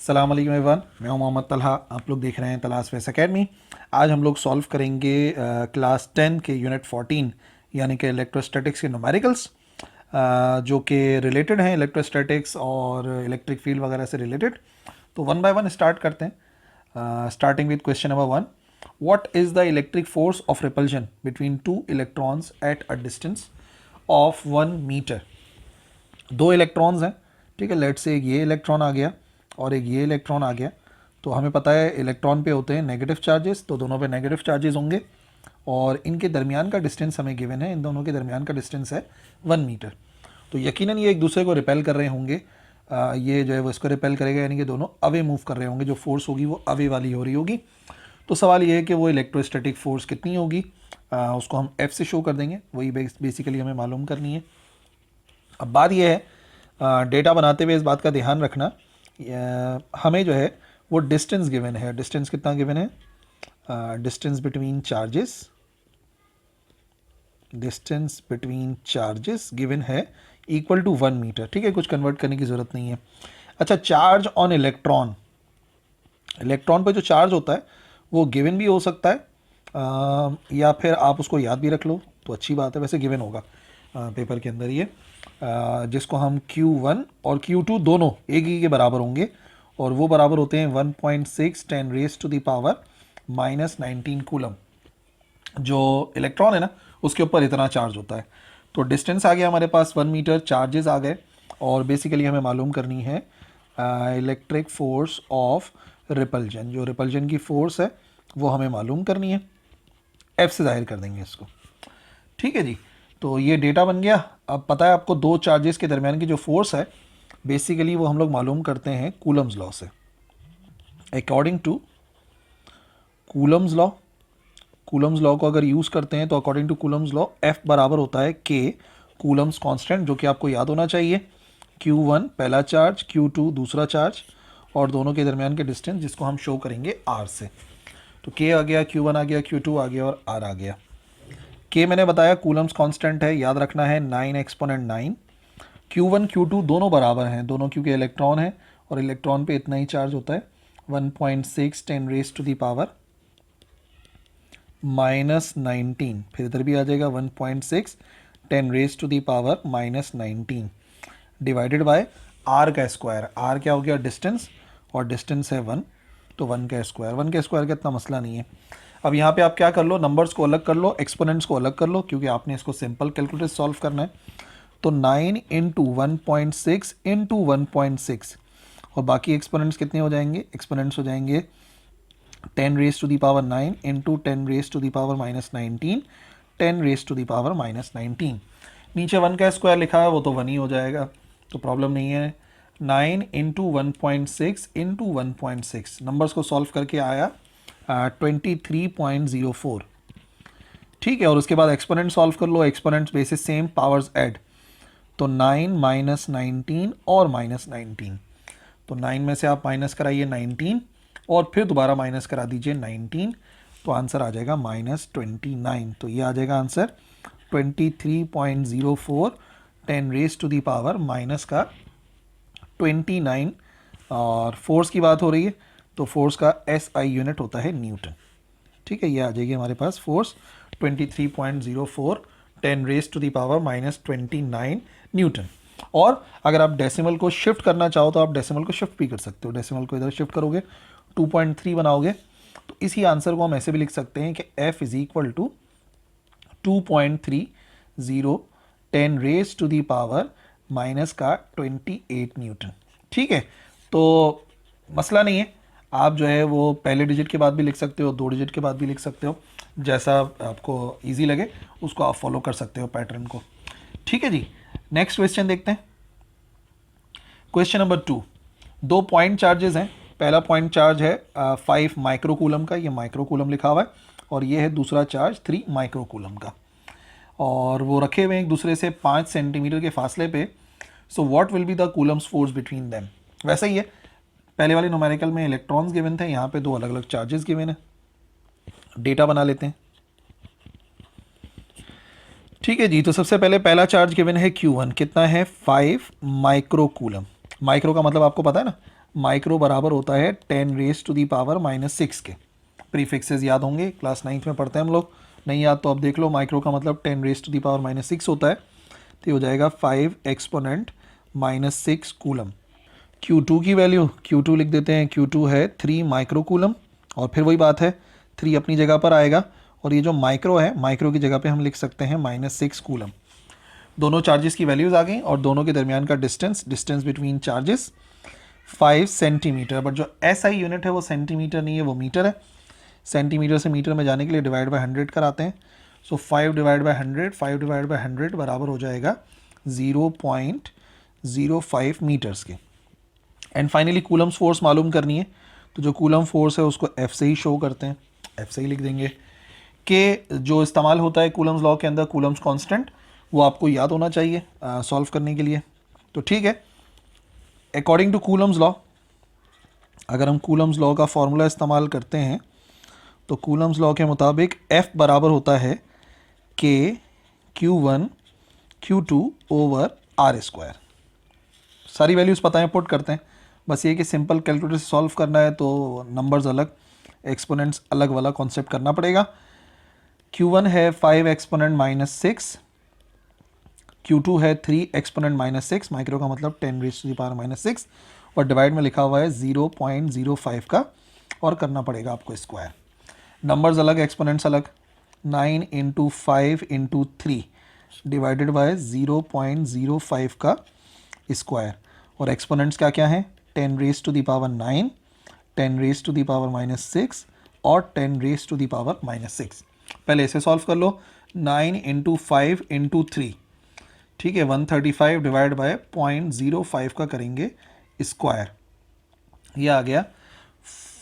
अस्सलाम वालेकुम एवरीवन, मैं हूं मोहम्मद तलहा। आप लोग देख रहे हैं तलाश फेस एकेडमी। आज हम लोग सॉल्व करेंगे क्लास 10 के यूनिट 14 यानी कि इलेक्ट्रोस्टैटिक्स के न्यूमेरिकल्स, जो कि रिलेटेड हैं इलेक्ट्रोस्टैटिक्स और इलेक्ट्रिक फील्ड वगैरह से रिलेटेड। तो वन बाय वन स्टार्ट करते हैं, starting with question number 1। What is the electric force of repulsion between two electrons at a distance of 1 metre. दो इलेक्ट्रॉन्स हैं, ठीक है। लेट से एक ये इलेक्ट्रॉन आ गया और एक ये इलेक्ट्रॉन आ गया। तो हमें पता है इलेक्ट्रॉन पे होते हैं नेगेटिव चार्जेस, तो दोनों पे नेगेटिव चार्जेस होंगे और इनके दरमियान का डिस्टेंस हमें गिवन है। इन दोनों के दरमियान का डिस्टेंस है 1 मीटर। तो यकीनन ये एक दूसरे को रिपेल कर रहे होंगे। ये जो है वो इसको रिपेल करेगा, यानी कि दोनों अवे मूव कर रहे होंगे। जो फोर्स होगी वो अवे वाली हो रही होगी। तो सवाल ये है कि वो इलेक्ट्रोस्टैटिक फोर्स कितनी होगी, उसको हम एफ से शो कर देंगे। वही बेसिकली हमें मालूम करनी है। अब बात यह है, डेटा बनाते हुए इस बात का ध्यान रखना, हमें जो है वो डिस्टेंस गिवन है। डिस्टेंस कितना गिवन है? Distance between charges, distance between charges given है इक्वल टू 1 मीटर, ठीक है। कुछ कन्वर्ट करने की ज़रूरत नहीं है। अच्छा, चार्ज ऑन इलेक्ट्रॉन, इलेक्ट्रॉन पे जो चार्ज होता है वो गिवन भी हो सकता है, या फिर आप उसको याद भी रख लो तो अच्छी बात है। वैसे गिवन होगा पेपर के अंदर ये, जिसको हम Q1 और Q2 दोनों एक ही के बराबर होंगे और वो बराबर होते हैं 1.6 10 raise to the power -19 coulomb. जो इलेक्ट्रॉन है ना उसके ऊपर इतना चार्ज होता है। तो डिस्टेंस आ गया हमारे पास 1 मीटर, चार्जेस आ गए और बेसिकली हमें मालूम करनी है इलेक्ट्रिक फोर्स ऑफ रिपल्जन। जो रिपल्जन की फोर्स है वो हमें मालूम करनी है। एफ से जाहिर कर देंगे इसको, ठीक है जी। तो ये डेटा बन गया। अब पता है आपको दो चार्जेस के दरमियान की जो फोर्स है बेसिकली वो हम लोग मालूम करते हैं कूलम्स लॉ से। According to Coulomb's law, Coulomb's law को अगर यूज़ करते हैं तो according to Coulomb's law F बराबर होता है के कूलम्स कांस्टेंट, जो कि आपको याद होना चाहिए। Q1 पहला चार्ज, Q2 दूसरा चार्ज और दोनों के दरमियान के डिस्टेंस जिसको हम शो करेंगे R से। तो K आ गया, Q1 आ गया, Q2 आ गया और R आ गया। K मैंने बताया कूलम्स कांस्टेंट है, याद रखना है 9 एक्सपोनेंट 9। Q1 Q2 दोनों बराबर हैं, दोनों क्योंकि इलेक्ट्रॉन है और इलेक्ट्रॉन पे इतना ही चार्ज होता है 1.6 10 रेज टू द पावर -19। फिर इधर भी आ जाएगा 1.6 10 raise to the power -19 divided by r का स्क्वायर। आर क्या हो गया? डिस्टेंस, और डिस्टेंस है 1, तो 1 का स्क्वायर। 1 का स्क्वायर का इतना मसला नहीं है। अब यहाँ पे आप क्या कर लो, नंबर्स को अलग कर लो, एक्सपोनेंट्स को अलग कर लो, क्योंकि आपने इसको सिंपल कैलकुलेटर सॉल्व करना है। तो 9 इंटू 1.6 इंटू 1.6 और बाकी एक्सपोनेंट्स कितने हो जाएंगे? एक्सपोनेंट्स हो जाएंगे 10 raise to the power 9 into 10 raise to the power -19, 10 raise to the power -19। नीचे 1 का स्क्वायर लिखा है वो तो 1 ही हो जाएगा, तो प्रॉब्लम नहीं है। 9 इंटू 1.6 इंटू 1.6 नंबर्स को सॉल्व करके आया 23.04, ठीक है। और उसके बाद एक्सपोनेंट सॉल्व कर लो, exponents bases same, powers add. तो 9 -19 और -19, तो 9 में से आप माइनस कराइए 19 और फिर दोबारा माइनस करा दीजिए 19, तो आंसर आ जाएगा -29। तो ये आ जाएगा answer 23.04 10 raise to the power minus का 29। और फोर्स की बात हो रही है तो फोर्स का SI यूनिट होता है न्यूटन, ठीक है। ये आ जाएगी हमारे पास force 23.04 10 raise to the power -29 newton. और अगर आप डेसिमल को शिफ्ट करना चाहो तो आप डेसिमल को शिफ्ट भी कर सकते हो। डेसिमल को इधर शिफ्ट करोगे 2.3 बनाओगे, तो इसी आंसर को हम ऐसे भी लिख सकते हैं कि F is equal to 2.30 10 raise to the power minus का 28 न्यूटन, ठीक है। तो मसला नहीं है, आप जो है वो पहले डिजिट के बाद भी लिख सकते हो, 2 डिजिट के बाद भी लिख सकते हो, जैसा आपको इजी लगे उसको आप फॉलो कर सकते हो पैटर्न को, ठीक है जी। नेक्स्ट क्वेश्चन देखते हैं। क्वेश्चन नंबर 2, 2 पॉइंट चार्जेस हैं। पहला पॉइंट चार्ज है 5 माइक्रोकूलम का, ये माइक्रोकूलम लिखा हुआ है, और ये है दूसरा चार्ज 3 माइक्रोकूलम का, और वो रखे हुए हैं एक दूसरे से 5 सेंटीमीटर के फासले पे। So what will be the Coulomb's force between them. वैसा ही है, पहले वाले न्यूमेरिकल में इलेक्ट्रॉन्स गिवन थे, यहाँ पे 2 अलग अलग चार्जेस गिवन है। डेटा बना लेते हैं, ठीक है जी। तो सबसे पहले पहला चार्ज गिवन है Q1, कितना है? 5 माइक्रोकूलम। माइक्रो का मतलब आपको पता है ना, माइक्रो बराबर होता है 10 रेस टू दी पावर -6 के। प्रीफिक्सेस याद होंगे, क्लास 9th में पढ़ते हैं हम लोग, नहीं याद तो अब देख लो। माइक्रो का मतलब 10 रेस टू दी पावर -6 होता है, तो ये हो जाएगा 5 एक्सपोनेंट -6 कूलम। Q2 की वैल्यू, Q2 लिख देते हैं, Q2 है 3 माइक्रो कूलम, और फिर वही बात है 3 अपनी जगह पर आएगा, और ये जो माइक्रो है, माइक्रो की जगह पे हम लिख सकते हैं -6 कूलम। दोनों चार्जेस की वैल्यूज़ आ गई और दोनों के दरमियान का distance between charges 5 centimetre. But जो SI यूनिट है वो सेंटीमीटर नहीं है, वो मीटर है। सेंटीमीटर से मीटर में जाने के लिए डिवाइड बाय 100 कराते हैं। सो 5 डिवाइड बाय 100, 5 डिवाइड बाय 100 बराबर हो जाएगा 0.05 मीटर्स के। एंड फाइनली कूलम्स फोर्स मालूम करनी है, तो जो कूलम फोर्स है उसको F से ही शो करते हैं, F से ही लिख देंगे। के जो इस्तेमाल होता है कूलम्स लॉ के अंदर, कूलम्स कांस्टेंट, वो आपको याद होना चाहिए सॉल्व करने के लिए। तो ठीक है, अकॉर्डिंग टू कूलम्स लॉ, अगर हम कूलम्स लॉ का फॉर्मूला इस्तेमाल करते हैं तो कूलम्स लॉ के मुताबिक F बराबर होता है K Q1 Q2 over R square. सारी वैल्यूज़ पता है, पुट करते हैं। बस ये कि सिंपल कैलकुलेटर से सॉल्व करना है तो नंबर्स अलग, एक्सपोनेंट्स अलग वाला कॉन्सेप्ट करना पड़ेगा। Q1 है 5 एक्सपोनेंट -6, Q2 है 3 एक्सपोनेंट -6, माइक्रो का मतलब 10 रेज़ टू द पावर -6, और डिवाइड में लिखा हुआ है 0.05 का, और करना पड़ेगा आपको स्क्वायर। नंबर्स अलग, एक्सपोनेंट्स अलग। 9 इंटू 5 इंटू 3 डिवाइडेड बाय 0.05 का स्क्वायर, और एक्सपोनेंट्स क्या क्या हैं, 10 raise to the power 9, 10 raise to the power -6 और 10 रेज़ टू द पावर -6। पहले इसे सॉल्व कर लो। 9 इंटू 5 इंटू 3, ठीक है, 135 डिवाइड बाय 0.05 का करेंगे स्क्वायर, ये आ गया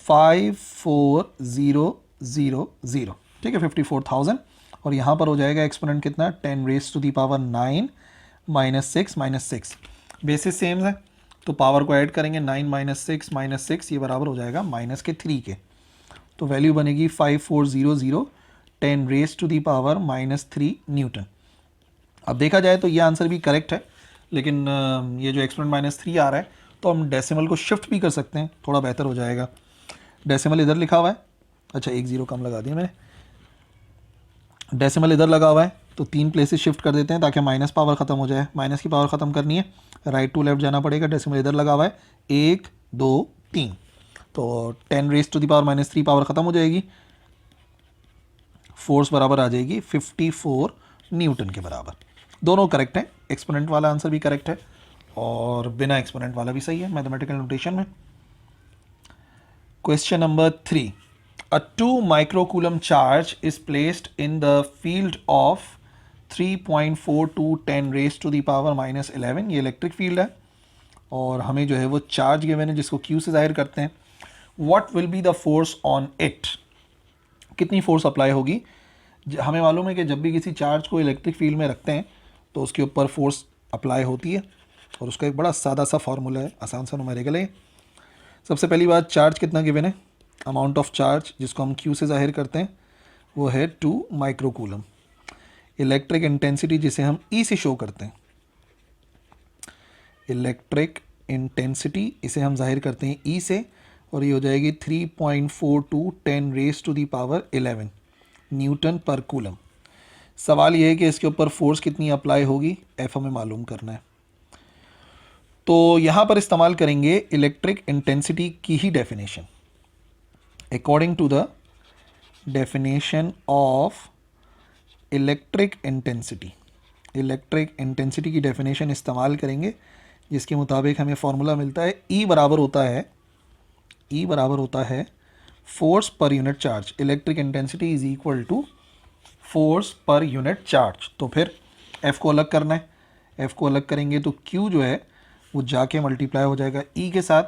54000, ठीक है, 54,000। और यहाँ पर हो जाएगा एक्सपोनेंट कितना, 10 raise to the power 9 -6, basis same है तो पावर को ऐड करेंगे, 9 -6 ये बराबर हो जाएगा -3 के। तो वैल्यू बनेगी 5400 10 raise to the power -3 newton. अब देखा जाए तो ये आंसर भी करेक्ट है, लेकिन ये जो एक्सपोनेंट -3 आ रहा है तो हम डेसिमल को शिफ्ट भी कर सकते हैं, थोड़ा बेहतर हो जाएगा। डेसिमल इधर लिखा हुआ है, अच्छा एक जीरो कम लगा दिया मैंने, डेसिमल इधर लगा हुआ है तो 3 प्लेसेस शिफ्ट कर देते हैं ताकि माइनस पावर ख़त्म हो जाए। माइनस की पावर ख़त्म करनी है, राइट टू लेफ्ट जाना पड़ेगा। डेसिमल इधर लगा हुआ है, 1 2 3, तो 10 raise to the power -3 power ख़त्म हो जाएगी, फोर्स बराबर आ जाएगी 54 न्यूटन के बराबर। दोनों करेक्ट हैं, एक्सपोनेंट वाला आंसर भी करेक्ट है और बिना एक्सपोनेंट वाला भी सही है मैथमेटिकल नोटेशन में। Question number 3, a 2 microcoulomb charge is placed in the field of 3.42 10 raised to the power -11। ये इलेक्ट्रिक फील्ड है और हमें जो है वो चार्ज गिवन है जिसको Q से जाहिर करते हैं। What will be the force on it? कितनी फोर्स अप्लाई होगी? हमें मालूम है कि जब भी किसी चार्ज को इलेक्ट्रिक फील्ड में रखते हैं तो उसके ऊपर फोर्स अप्लाई होती है, और उसका एक बड़ा सादा सा फॉर्मूला है, आसान सा न्यूमेरिकल है। सबसे पहली बात, चार्ज कितना गिवन है, अमाउंट ऑफ चार्ज जिसको हम Q से जाहिर करते हैं वो है 2 माइक्रोकूलम। इलेक्ट्रिक इंटेंसिटी जिसे हम E से शो करते हैं, इलेक्ट्रिक इंटेंसिटी इसे हम जाहिर करते हैं E से, और ये हो जाएगी 3.42 10 raise to the power 11 newton पर कूलम। सवाल ये है कि इसके ऊपर फोर्स कितनी अप्लाई होगी, F हमें मालूम करना है। तो यहाँ पर इस्तेमाल करेंगे इलेक्ट्रिक इंटेंसिटी की ही definition. According to the definition of electric intensity, electric intensity की डेफिनेशन इस्तेमाल करेंगे जिसके मुताबिक हमें फॉर्मूला मिलता है E बराबर होता है फोर्स पर unit charge. Electric intensity is equal to force पर यूनिट चार्ज। तो फिर F को अलग करना है, F को अलग करेंगे तो Q जो है वो जाके मल्टीप्लाई हो जाएगा E के साथ,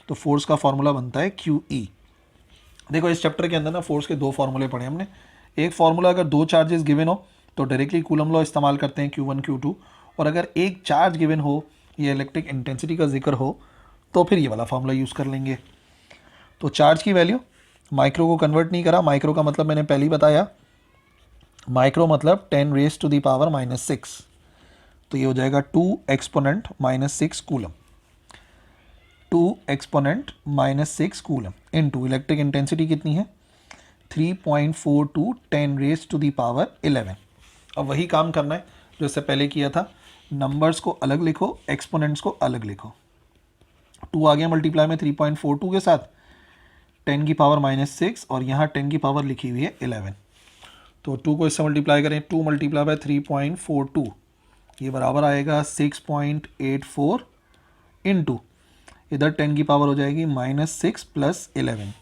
तो फोर्स का फॉर्मूला बनता है QE। देखो इस चैप्टर के अंदर ना फोर्स के 2 फार्मूले पढ़े हमने। एक फार्मूला, अगर 2 चार्जेस गिवन हो तो डायरेक्टली कूलम लॉ इस्तेमाल करते हैं Q1 Q2, और अगर एक चार्ज गिवन हो, ये इलेक्ट्रिक इंटेंसिटी का जिक्र हो, तो फिर ये वाला फार्मूला यूज़ कर लेंगे। तो चार्ज की वैल्यू, माइक्रो को कन्वर्ट नहीं करा, माइक्रो का मतलब मैंने पहले ही बताया, माइक्रो मतलब 10 रेज़ टू दी पावर -6, तो ये हो जाएगा 2 exponent -6 coulomb. 2 exponent -6 coulomb into electric intensity कितनी है 3.42 10 रेज टू दी पावर 11। अब वही काम करना है जो इससे पहले किया था, नंबर्स को अलग लिखो, एक्सपोनेंट्स को अलग लिखो। 2 आ गया मल्टीप्लाई में 3.42 के साथ, 10 की पावर -6 और यहाँ 10 की पावर लिखी हुई है 11। तो 2 को इससे मल्टीप्लाई करें, 2 मल्टीप्लाई बाय 3.42, ये बराबर आएगा 6.84 इनटू इधर 10 की पावर हो जाएगी -6 प्लस 11,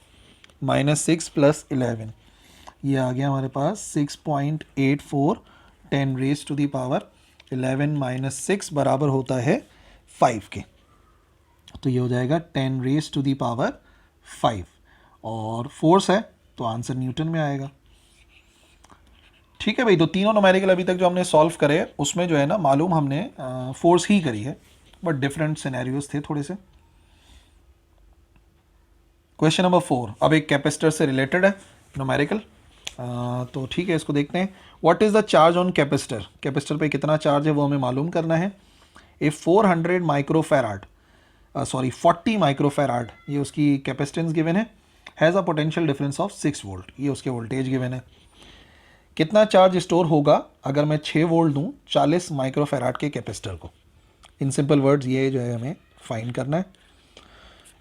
-6 प्लस 11, ये आ गया हमारे पास 6.84 10 रेज टू दी पावर 11 -6 बराबर होता है 5 के। तो ये हो जाएगा 10 रेज टू दी पावर 5 और फोर्स है तो आंसर न्यूटन में आएगा। ठीक है भाई, तो तीनों न्यूमेरिकल अभी तक जो हमने सॉल्व करे उसमें जो है ना मालूम हमने फोर्स ही करी है, बट डिफरेंट सिनेरियोज थे थोड़े से। क्वेश्चन नंबर 4 अब एक कैपेसिटर से रिलेटेड है न्यूमेरिकल, तो ठीक है इसको देखते हैं। What is the charge on capacitor, capacitor पे कितना चार्ज है वो हमें मालूम करना है। ए 400 माइक्रोफैराड 40 माइक्रोफैराड ये उसकी कैपेसिटेंस गिवन है, has a potential difference of 6 volt, ये उसके वोल्टेज गिवन है। कितना चार्ज स्टोर होगा अगर मैं 6 वोल्ट दूं 40 माइक्रोफैराड के कैपेसिटर को। इन सिंपल वर्ड्स ये जो है हमें फाइंड करना है।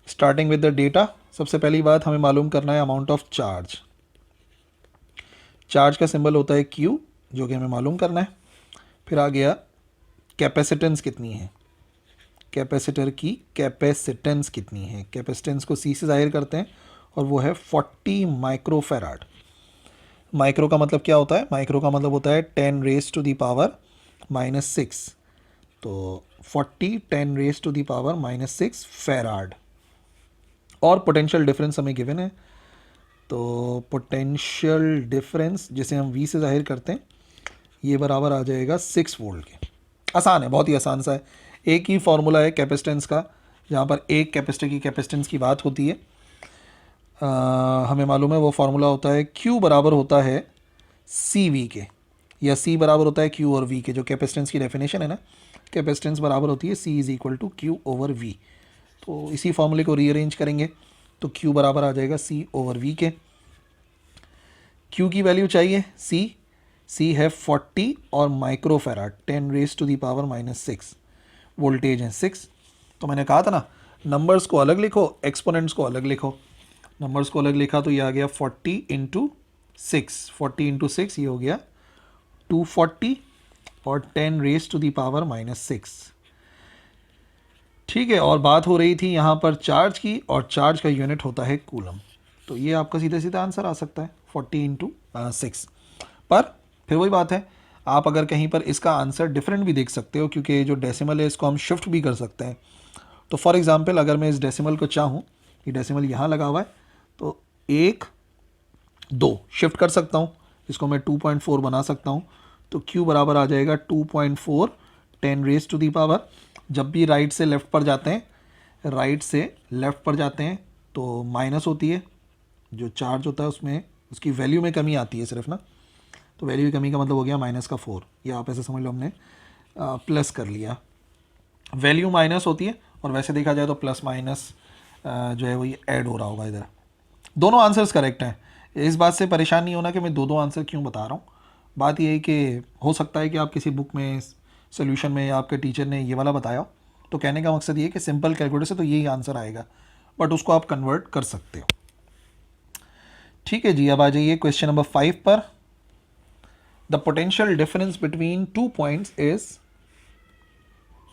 स्टार्टिंग विद द डेटा, सबसे पहली बात हमें मालूम करना है अमाउंट ऑफ चार्ज। चार्ज का सिंबल होता है Q, जो कि हमें मालूम करना है। फिर आ गया कैपेसिटेंस कितनी है, कैपेसिटर की कैपेसिटेंस कितनी है, कैपेसिटेंस को C से जाहिर करते हैं और वो है 40 माइक्रोफैराड। माइक्रो का मतलब क्या होता है, माइक्रो का मतलब होता है 10 रेज टू दी पावर -6, तो 40 10 raise to the power -6 farad. और पोटेंशियल डिफरेंस हमें गिवन है, तो पोटेंशियल डिफरेंस जिसे हम V से जाहिर करते हैं ये बराबर आ जाएगा 6 वोल्ट के। आसान है, बहुत ही आसान सा है। एक ही फॉर्मूला है कैपेसिटेंस का, जहाँ पर एक कैपेसिटर की कैपेसिटेंस की बात होती है। हमें मालूम है वो फार्मूला होता है Q बराबर होता है CV के, या C बराबर होता है Q और V के। जो कैपेसिटेंस की डेफिनेशन है ना, कैपेसिटेंस बराबर होती है C is equal to Q over V। तो इसी फॉर्मूले को रीअरेंज करेंगे तो Q बराबर आ जाएगा C ओवर V के। Q की वैल्यू चाहिए C है 40 और microfarad 10 raise to the power -6, voltage है 6। तो मैंने कहा था ना नंबर्स को अलग लिखो, एक्सपोनेंट्स को अलग लिखो। नंबर्स को अलग लिखा तो ये आ गया 40 इंटू 6, 40 इंटू 6 ये हो गया 240 और 10 रेज टू दी पावर -6। ठीक है, और बात हो रही थी यहाँ पर चार्ज की, और चार्ज का यूनिट होता है कूलम। तो ये आपका सीधा सीधा आंसर आ सकता है 40 इंटू 6। पर फिर वही बात है, आप अगर कहीं पर इसका आंसर डिफरेंट भी देख सकते हो, क्योंकि जो डेसिमल है इसको हम शिफ्ट भी कर सकते हैं। तो फॉर एग्जांपल अगर मैं इस डेसिमल को चाहूँ, ये डेसिमल यहाँ लगा हुआ है, तो 1 2 शिफ्ट कर सकता हूँ, इसको मैं 2.4 बना सकता हूँ। तो Q बराबर आ जाएगा 2.4 10 रेज टू दी पावर। जब भी राइट से लेफ़्ट पर जाते हैं, राइट से लेफ़्ट पर जाते हैं तो माइनस होती है, जो चार्ज होता है उसमें उसकी वैल्यू में कमी आती है सिर्फ ना, तो वैल्यू की कमी का मतलब हो गया -4, या आप ऐसे समझ लो हमने प्लस कर लिया। वैल्यू माइनस होती है और वैसे देखा जाए तो प्लस माइनस जो है वो ये ऐड हो रहा होगा इधर। दोनों आंसर्स करेक्ट हैं, इस बात से परेशान नहीं होना कि मैं दो आंसर क्यों बता रहा हूँ। बात ये है कि हो सकता है कि आप किसी बुक में सोल्यूशन में या आपके टीचर ने ये वाला बताया हो, तो कहने का मकसद ये है कि सिंपल कैलकुलेटर से तो यही आंसर आएगा, बट उसको आप कन्वर्ट कर सकते हो। ठीक है जी, अब आ जाइए क्वेश्चन नंबर 5 पर। The potential difference between 2 points is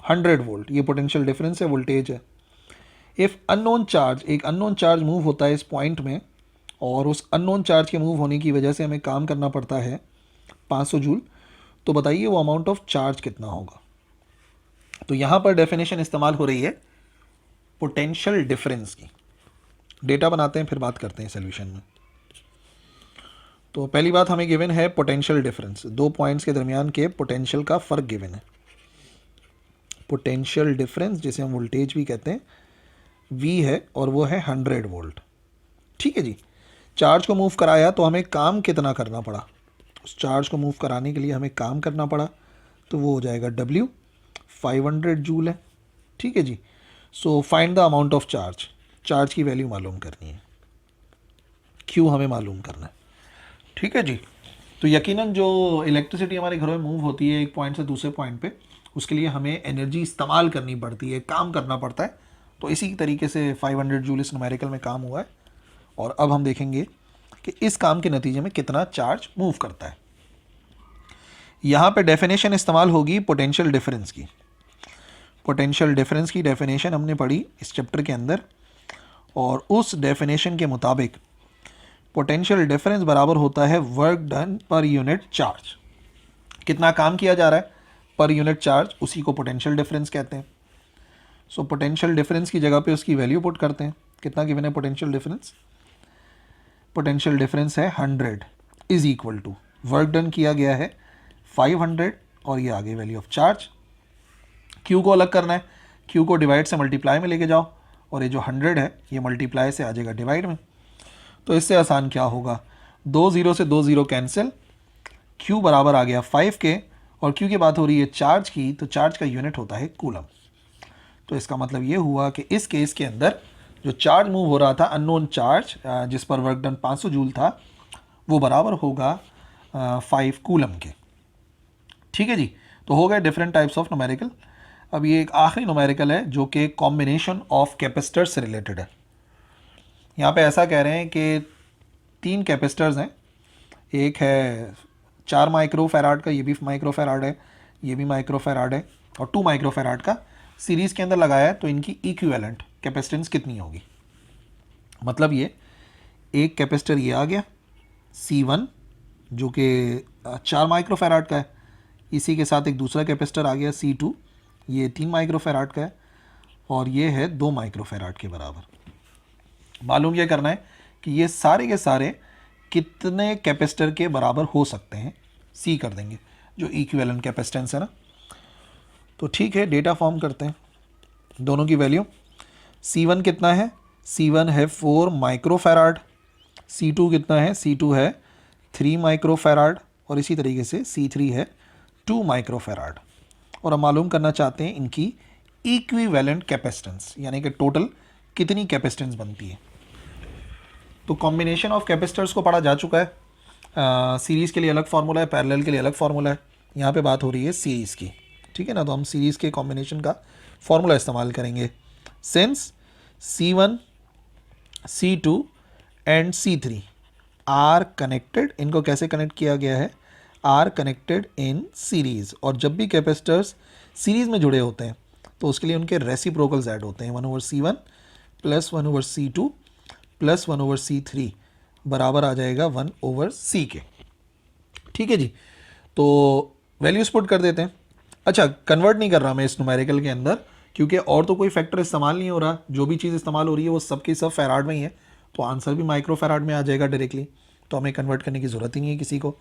100 volt. ये पोटेंशियल डिफरेंस है, वोल्टेज है। इफ़ अननोन चार्ज, एक अननोन चार्ज मूव होता है इस पॉइंट में, और उस अननोन चार्ज के मूव होने की वजह से हमें काम करना पड़ता है 500 जूल, तो बताइए वो अमाउंट ऑफ चार्ज कितना होगा। तो यहाँ पर डेफिनेशन इस्तेमाल हो रही है पोटेंशियल डिफरेंस की। डेटा बनाते हैं फिर बात करते हैं सोल्यूशन में। तो पहली बात हमें गिवन है पोटेंशियल डिफरेंस, दो पॉइंट्स के दरमियान के पोटेंशियल का फ़र्क गिवन है। पोटेंशियल डिफरेंस जिसे हम वोल्टेज भी कहते हैं, V है और वो है 100 वोल्ट। ठीक है जी, चार्ज को मूव कराया तो हमें काम कितना करना पड़ा, उस चार्ज को मूव कराने के लिए हमें काम करना पड़ा, तो वो हो जाएगा W, 500 जूल है। ठीक है जी, so find the amount of charge, charge की वैल्यू मालूम करनी है, क्यू हमें मालूम करना है। ठीक है जी। तो यकीनन जो इलेक्ट्रिसिटी हमारे घरों में मूव होती है एक पॉइंट से दूसरे पॉइंट पे, उसके लिए हमें एनर्जी इस्तेमाल करनी पड़ती है, काम करना पड़ता है। तो इसी तरीके से 500 जूल इस न्यूमेरिकल में काम हुआ है। और अब हम देखेंगे कि इस काम के नतीजे में कितना चार्ज मूव करता है। यहाँ पे डेफिनेशन इस्तेमाल होगी पोटेंशियल डिफरेंस की। पोटेंशियल डिफरेंस की डेफिनेशन हमने पढ़ी इस चैप्टर के अंदर, और उस डेफिनेशन के मुताबिक पोटेंशियल डिफरेंस बराबर होता है वर्क डन पर यूनिट चार्ज। कितना काम किया जा रहा है पर यूनिट चार्ज, उसी को पोटेंशियल डिफरेंस कहते हैं। सो पोटेंशियल डिफरेंस की जगह पे उसकी वैल्यू पुट करते हैं। कितना गिवन है पोटेंशियल डिफरेंस? पोटेंशियल डिफरेंस है 100 is equal to work done किया गया है 500 और ये आगे वैल्यू ऑफ चार्ज। क्यू को अलग करना है, क्यू को डिवाइड से मल्टीप्लाई में लेके जाओ, और ये जो 100 है ये मल्टीप्लाई से आ जाएगा डिवाइड में। तो इससे आसान क्या होगा, 2 0 से 2 0 कैंसिल, क्यू बराबर आ गया 5 के, और क्यू की बात हो रही है चार्ज की, तो चार्ज का यूनिट होता है कूलम। तो इसका मतलब ये हुआ कि इस केस के अंदर जो चार्ज मूव हो रहा था, अननोन चार्ज जिस पर वर्क डन 500 जूल था, वो बराबर होगा 5 कूलम के। ठीक है जी। तो हो गए डिफरेंट टाइप्स ऑफ न्यूमेरिकल। अब ये एक आखिरी न्यूमेरिकल है जो कि कॉम्बिनेशन ऑफ कैपेसिटर से रिलेटेड है। यहाँ पे ऐसा कह रहे हैं कि 3 कैपेसिटर्स हैं, एक है 4 माइक्रो फैराड का, ये भी माइक्रो फैराड है, ये भी माइक्रो फैराड है, और 2 माइक्रो फैराड का सीरीज़ के अंदर लगाया है। तो इनकी इक्विवेलेंट कैपेसिटेंस कितनी होगी? मतलब ये एक कैपेसिटर ये आ गया C1 जो कि 4 माइक्रो फैराड का है, इसी के साथ एक दूसरा कैपेसिटर आ गया C2, ये 3 माइक्रो फैराड का है, और ये है 2 माइक्रो फैराड के बराबर। मालूम यह करना है कि ये सारे के सारे कितने कैपेसिटर के बराबर हो सकते हैं, सी कर देंगे जो इक्विवेलेंट कैपेसिटेंस है ना। तो ठीक है, डेटा फॉर्म करते हैं दोनों की वैल्यू। C1 कितना है? C1 है 4 माइक्रो फैराड। C2 कितना है? C2 है 3 माइक्रो फैराड, और इसी तरीके से C3 है 2 माइक्रो फैराड। और हम मालूम करना चाहते हैं इनकी इक्विवेलेंट कैपेसिटेंस, यानी कि टोटल कितनी कैपेसिटेंस बनती है। तो कॉम्बिनेशन ऑफ कैपेसिटर्स को पढ़ा जा चुका है। सीरीज़ के लिए अलग फार्मूला है, पैरेलल के लिए अलग फार्मूला है। यहाँ पे बात हो रही है सीरीज़ की, ठीक है ना। तो हम सीरीज़ के कॉम्बिनेशन का फार्मूला इस्तेमाल करेंगे। Since C1 C2 and C3 are connected, इनको कैसे कनेक्ट किया गया है? Are connected in series. और जब भी कैपेसिटर्स सीरीज़ में जुड़े होते हैं तो उसके लिए उनके रेसिप्रोकल्स ऐड होते हैं। 1/C1 plus 1/C2 plus 1/C3 बराबर आ जाएगा 1/C के। ठीक है जी। तो वैल्यूज पुट कर देते हैं। अच्छा, कन्वर्ट नहीं कर रहा मैं इस न्यूमेरिकल के अंदर, क्योंकि और तो कोई फैक्टर इस्तेमाल नहीं हो रहा। जो भी चीज़ इस्तेमाल हो रही है वो सब की सब फैराड में ही है, तो आंसर भी माइक्रो फैराड में आ जाएगा डायरेक्टली। तो हमें कन्वर्ट करने की ज़रूरत ही नहीं है किसी को।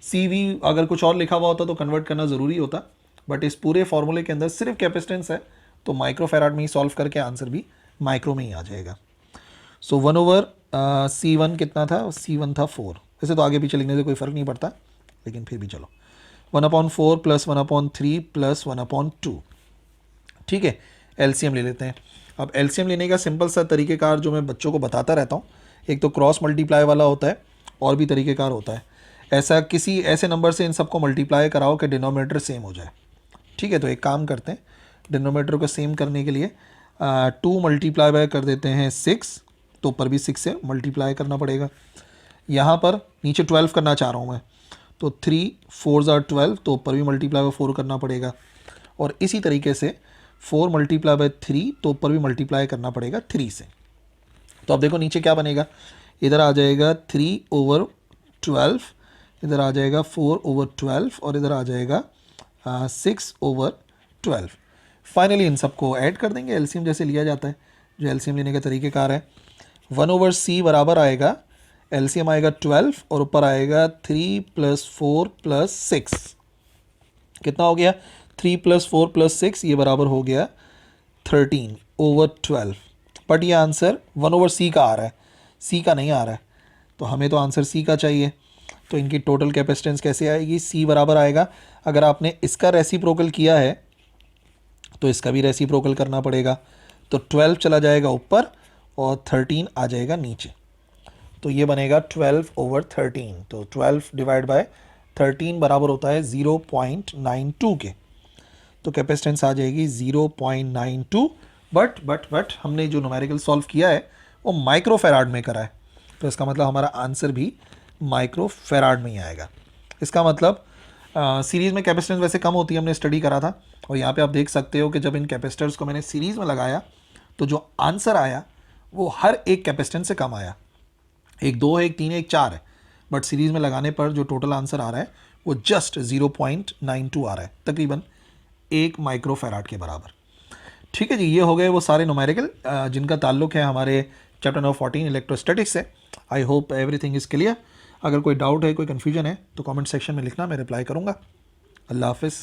CV अगर कुछ और लिखा हुआ होता तो कन्वर्ट करना ज़रूरी होता, बट इस पूरे फॉर्मूले के अंदर सिर्फ कैपेसिटेंस है, तो माइक्रो फैराड में ही सॉल्व करके आंसर भी माइक्रो में ही आ जाएगा। सो 1/C1 कितना था? C1 था 4। वैसे तो आगे पीछे लिखने से कोई फ़र्क नहीं पड़ता, लेकिन फिर भी चलो 1/4 प्लस 1/3 प्लस 1/2। ठीक है, LCM ले लेते हैं। अब LCM लेने का सिंपल सा तरीक़ेकार जो मैं बच्चों को बताता रहता हूँ, एक तो क्रॉस मल्टीप्लाई वाला होता है, और भी तरीक़ेकार होता है। ऐसा किसी ऐसे नंबर से इन सबको मल्टीप्लाई कराओ कि डिनोमिनेटर सेम हो जाए। ठीक है, तो एक काम करते हैं, डिनोमिनेटर को सेम करने के लिए 2 मल्टीप्लाई बाय कर देते हैं 6, तो ऊपर भी 6 से मल्टीप्लाई करना पड़ेगा। यहाँ पर नीचे 12 करना चाह रहा हूँ मैं, तो 3 4s are 12, तो ऊपर भी मल्टीप्लाई बाय 4 करना पड़ेगा। और इसी तरीके से 4 मल्टीप्लाई बाय 3, तो ऊपर भी मल्टीप्लाई करना पड़ेगा 3 से। तो अब देखो नीचे क्या बनेगा, इधर आ जाएगा 3/12, इधर आ जाएगा 4/12, और इधर आ जाएगा 6/12। फाइनली इन सबको ऐड कर देंगे, LCM जैसे लिया जाता है, जो LCM लेने का तरीक़ेकार है। 1/C बराबर आएगा, LCM आएगा 12, और ऊपर आएगा 3 + 4 + 6। कितना हो गया? 3 + 4 + 6, ये बराबर हो गया 13/12। बट ये आंसर 1/C का आ रहा है, C का नहीं आ रहा है, तो हमें तो आंसर C का चाहिए। तो इनकी टोटल कैपेसिटेंस कैसे आएगी? C बराबर आएगा, अगर आपने इसका रेसिप्रोकल किया है तो इसका भी रेसिप्रोकल करना पड़ेगा। तो 12 चला जाएगा ऊपर और 13 आ जाएगा नीचे, तो ये बनेगा 12/13। तो 12 डिवाइड बाय 13 बराबर होता है 0.92 के। तो कैपेसिटेंस आ जाएगी 0.92। बट हमने जो न्यूमेरिकल सॉल्व किया है वो माइक्रो फेराड में करा है, तो इसका मतलब हमारा आंसर भी माइक्रो फेराड में ही आएगा। इसका मतलब सीरीज़ में कैपेसिटेंस वैसे कम होती है, हमने स्टडी करा था, और यहाँ पे आप देख सकते हो कि जब इन कैपेसिटर्स को मैंने सीरीज़ में लगाया तो जो आंसर आया वो हर एक कैपेसिटेंस से कम आया। एक 2 है, एक 3 है, एक 4 है, बट सीरीज़ में लगाने पर जो टोटल आंसर आ रहा है वो जस्ट 0.92 आ रहा है, तकरीबन 1 माइक्रो फेराड के बराबर। ठीक है जी, ये हो गए वो सारे न्यूमेरिकल जिनका ताल्लुक है हमारे चैप्टर नंबर 14 इलेक्ट्रोस्टैटिक्स से। I hope everything is clear. अगर कोई डाउट है, कोई कन्फ्यूजन है तो कमेंट सेक्शन में लिखना, मैं रिप्लाई करूँगा। अल्लाह हाफिज़।